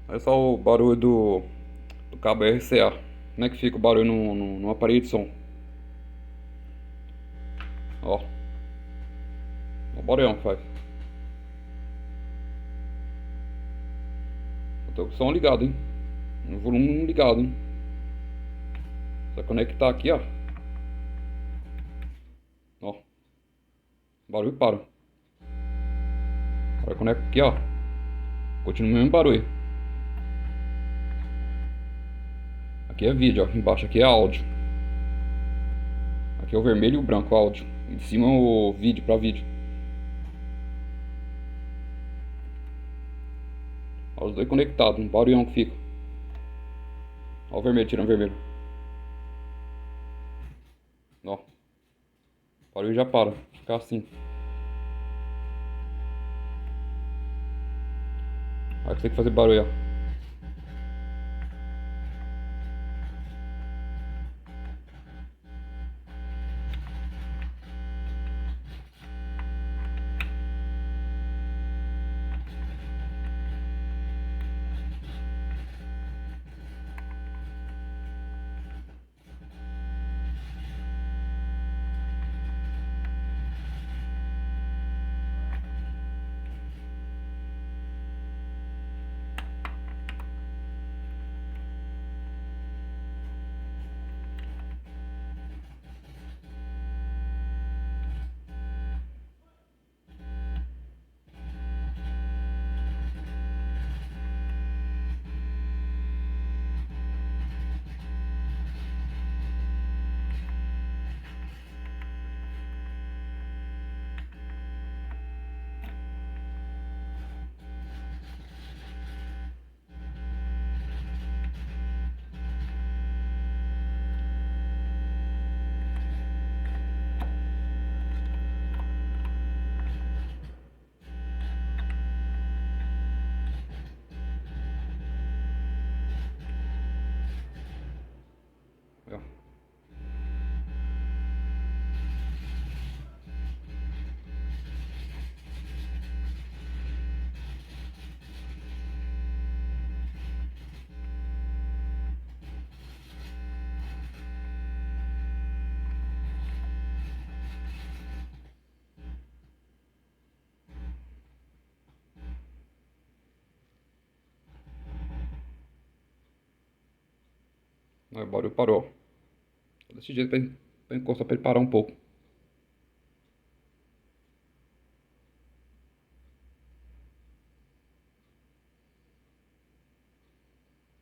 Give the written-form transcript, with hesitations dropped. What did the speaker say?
Olha só o barulho do cabo RCA. Como é que fica o barulho no aparelho de som? Ó, o barulhão que faz. Eu tô com o som ligado, hein? No volume ligado, hein? Só conectar aqui, ó. Ó, o barulho para. Agora conecta aqui, ó. Continua o mesmo barulho. Aqui é vídeo, ó. Embaixo aqui é áudio. Aqui é o vermelho e o branco, áudio. Em cima o vídeo pra vídeo. Ó, os dois conectados, um barulhão que fica. Ó o vermelho tirando o vermelho. Ó, o barulho já para. Fica assim. Aí você tem que fazer barulho, ó. Ó. Aí o barulho parou. Desse jeito pra encostar pra ele parar um pouco.